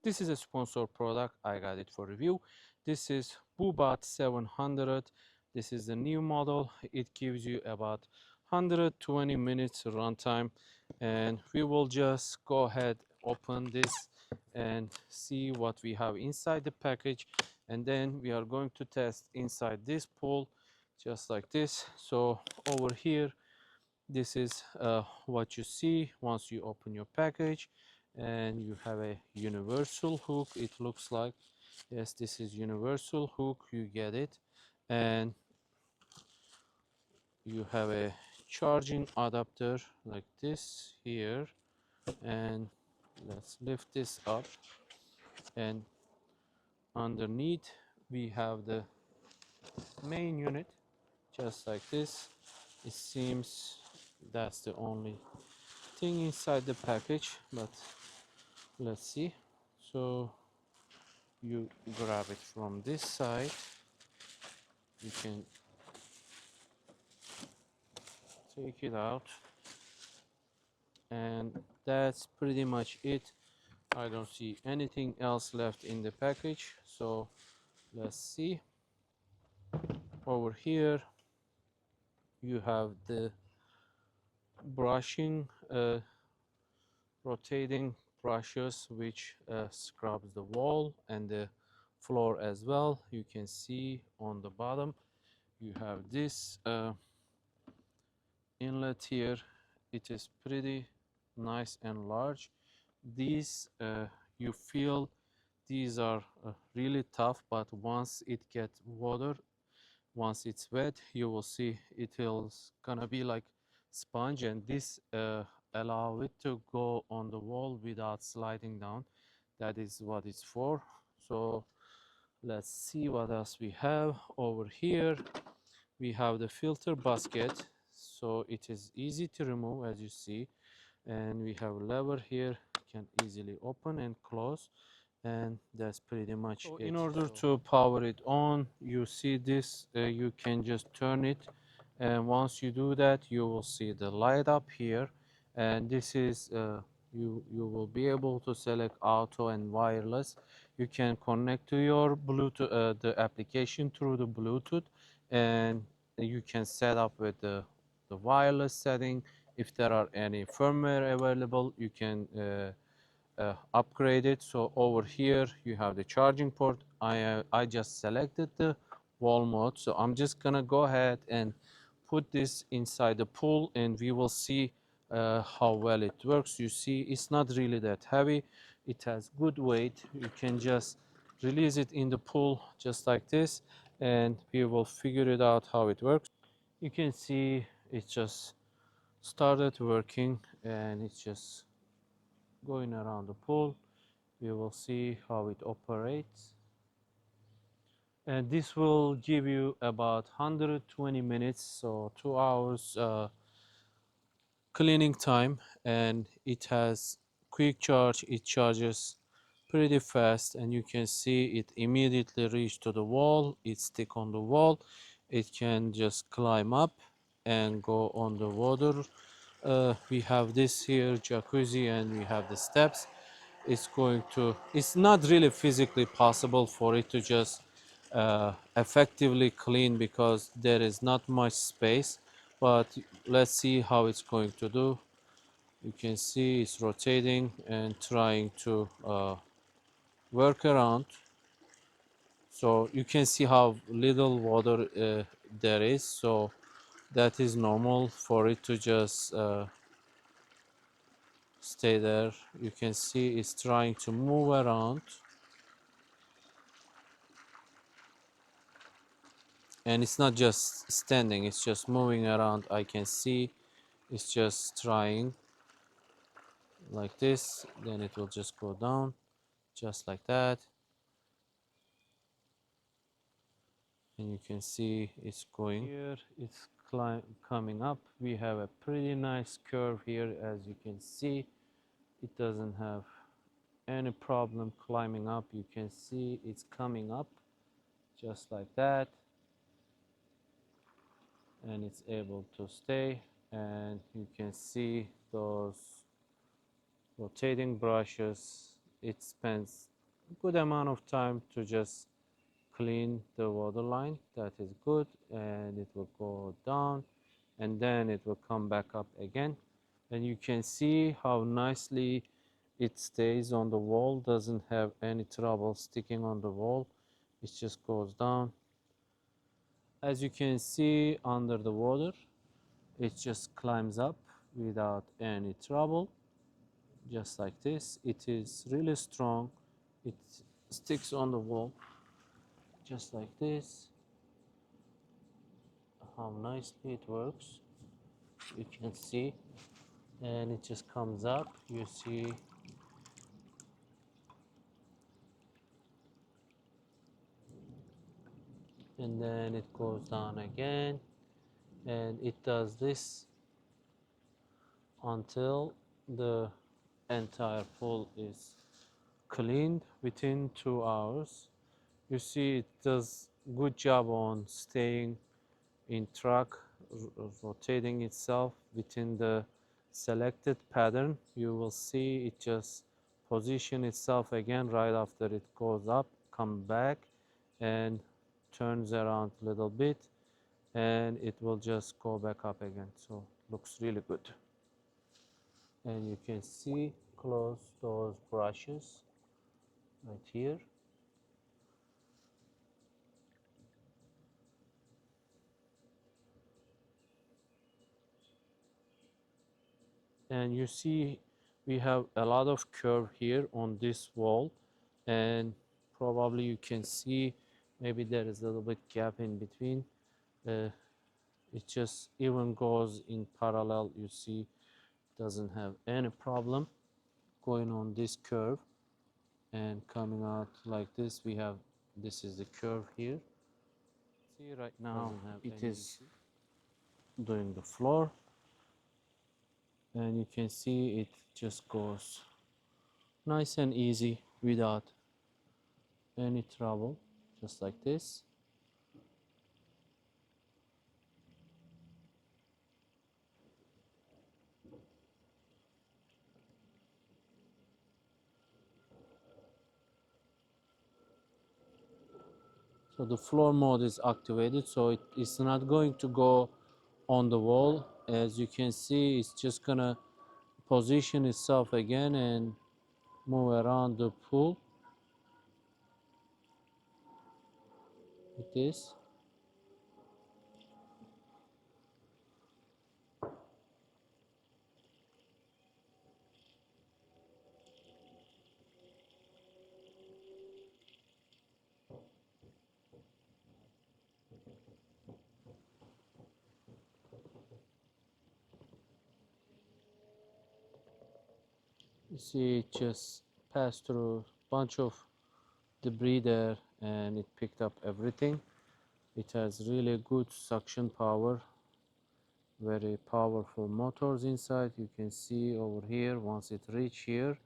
This is a sponsored product. I got it for review. This is Bubot 700. This is the new model. It gives you about 120 minutes runtime, and we will just go ahead, open this, and see what we have inside the package. And then we are going to test inside this pool, just like this. So over here, this is what you see once you open your package, and you have a universal hook. It looks like, yes, this is universal hook, you get it. And you have a charging adapter like this here. And let's lift this up, and underneath we have the main unit, just like this. It seems that's the only thing inside the package, but let's see. So you grab it from this side, you can take it out, and that's pretty much it. I don't see anything else left in the package. So let's see. Over here you have the brushing, rotating brushes, which scrubs the wall and the floor as well. You can see on the bottom you have this inlet here. It is pretty nice and large. These you feel these are really tough, but once it gets water, once it's wet, you will see it is gonna be like sponge, and this allow it to go on the wall without sliding down. That is what it's for. So let's see what else we have over here. We have the filter basket, so it is easy to remove, as you see. And we have a lever here, can easily open and close, and that's pretty much it. In order to power it on, you see this, you can just turn it, and once you do that, you will see the light up here. And this is you will be able to select auto and wireless. You can connect to your Bluetooth, the application, through the Bluetooth, and you can set up with the wireless setting. If there are any firmware available, you can upgrade it. So over here you have the charging port. I just selected the wall mode, so I'm just gonna go ahead and put this inside the pool, and we will see how well it works. You see, it's not really that heavy. It has good weight. You can just release it in the pool just like this, and we will figure it out how it works. You can see it just started working, and it's just going around the pool. We will see how it operates, and this will give you about 120 minutes, so 2 hours cleaning time. And it has quick charge. It charges pretty fast, and you can see it immediately reach to the wall. It stick on the wall. It can just climb up and go on the water. We have this here jacuzzi, and we have the steps. It's not really physically possible for it to just effectively clean, because there is not much space, but let's see how it's going to do. You can see it's rotating and trying to work around. So you can see how little water there is, so that is normal for it to just stay there. You can see it's trying to move around, and it's not just standing, it's just moving around. I can see it's just trying like this, then it will just go down just like that, and you can see it's going here. It's coming up. We have a pretty nice curve here, as you can see. It doesn't have any problem climbing up. You can see it's coming up just like that, and it's able to stay. And you can see those rotating brushes. It spends good amount of time to just clean the water line. That is good, and it will go down and then it will come back up again, and you can see how nicely it stays on the wall, doesn't have any trouble sticking on the wall. It just goes down. As you can see under the water, it just climbs up without any trouble, just like this. It is really strong. It sticks on the wall just like this. How nicely it works, you can see. And it just comes up, you see. And then it goes down again, and it does this until the entire pool is cleaned within 2 hours. You see it does good job on staying in track, rotating itself within the selected pattern. You will see it just position itself again right after it goes up, come back and turns around a little bit, and it will just go back up again. So looks really good. And you can see close those brushes right here. And you see we have a lot of curve here on this wall, and probably you can see maybe there is a little bit gap in between. It just even goes in parallel. You see doesn't have any problem going on this curve and coming out like this. We have, this is the curve here. See right now it is doing the floor, and you can see it just goes nice and easy without any trouble, just like this. So the floor mode is activated, so it's not going to go on the wall. As you can see, it's just gonna position itself again and move around the pool like this. You see it just passed through a bunch of debris there, and it picked up everything. It has really good suction power, very powerful motors inside. You can see over here, once it reach here,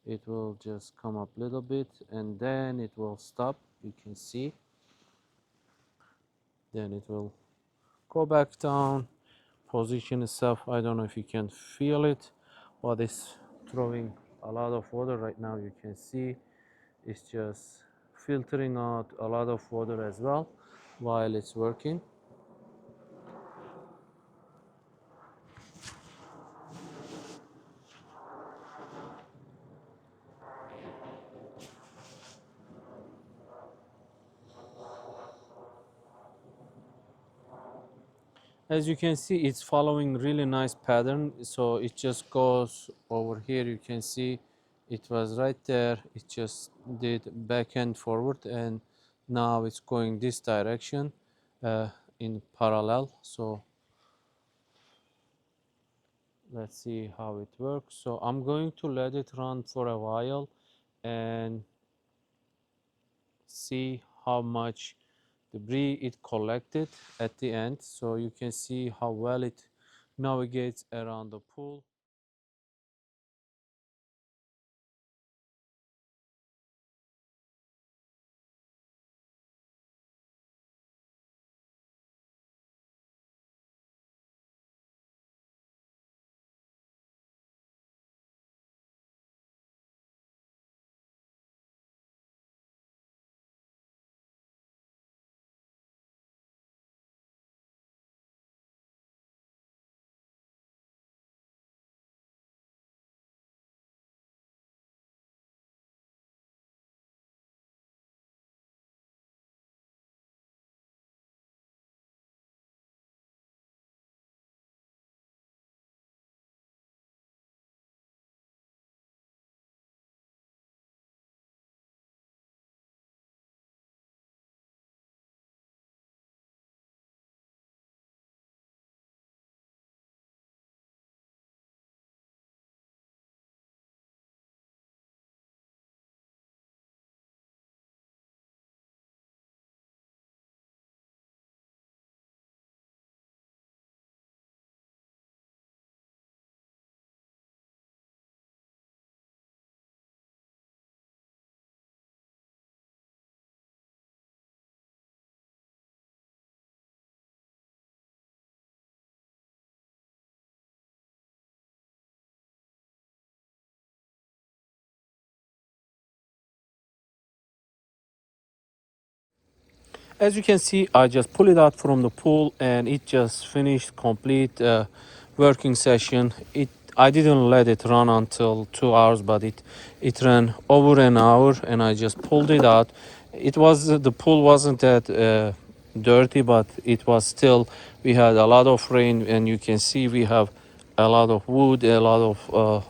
it will just come up a little bit and then it will stop. You can see, then it will go back down, position itself. I don't know if you can feel it, but it's throwing a lot of water right now. You can see it's just filtering out a lot of water as well while it's working. As you can see, it's following really nice pattern. So it just goes over here. You can see it was right there. It just did back and forward, and now it's going this direction in parallel. So let's see how it works. So I'm going to let it run for a while and see how much debris it collected at the end, so you can see how well it navigates around the pool. as you can see, I just pull it out from the pool and it just finished complete working session. I didn't let it run until 2 hours, but it ran over an hour, and I just pulled it out. It was the pool wasn't that dirty, but it was still, we had a lot of rain, and you can see we have a lot of wood, a lot of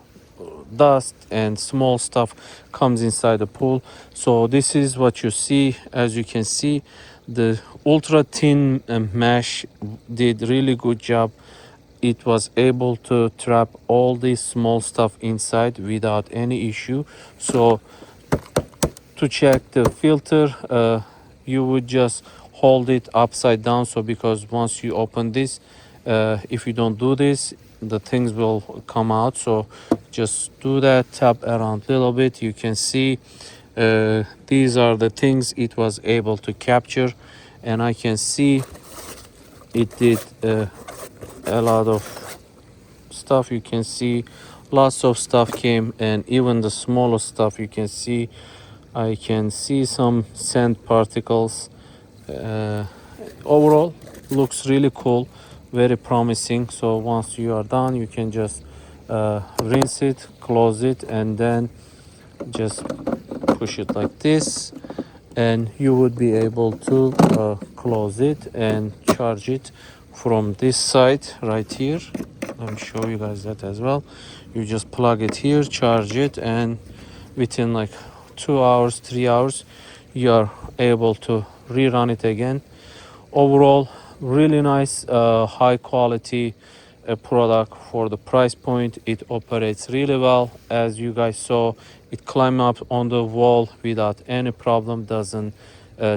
dust and small stuff comes inside the pool. So this is what you see. As you can see, the ultra thin mesh did really good job. It was able to trap all this small stuff inside without any issue. So to check the filter, you would just hold it upside down. So because once you open this, if you don't do this, the things will come out. So just do that, tap around a little bit. You can see these are the things it was able to capture, and I can see it did a lot of stuff. You can see lots of stuff came, and even the smallest stuff you can see. I can see some sand particles. Overall looks really cool, very promising. So once you are done, you can just rinse it, close it, and then just push it like this, and you would be able to close it and charge it from this side right here. Let me show you guys that as well. You just plug it here, charge it, and within like 2 hours, 3 hours, you are able to rerun it again. Overall, really nice, high quality product for the price point. It operates really well. As you guys saw, it climbs up on the wall without any problem, doesn't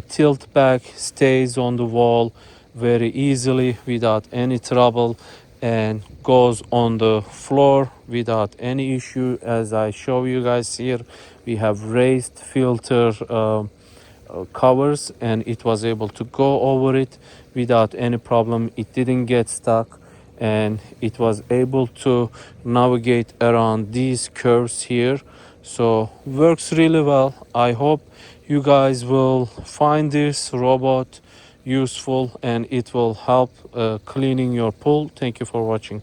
tilt back, stays on the wall very easily without any trouble, and goes on the floor without any issue. As I show you guys here, we have raised filter covers, and it was able to go over it without any problem. It didn't get stuck, and it was able to navigate around these curves here. So works really well. I hope you guys will find this robot useful, and it will help cleaning your pool. Thank you for watching.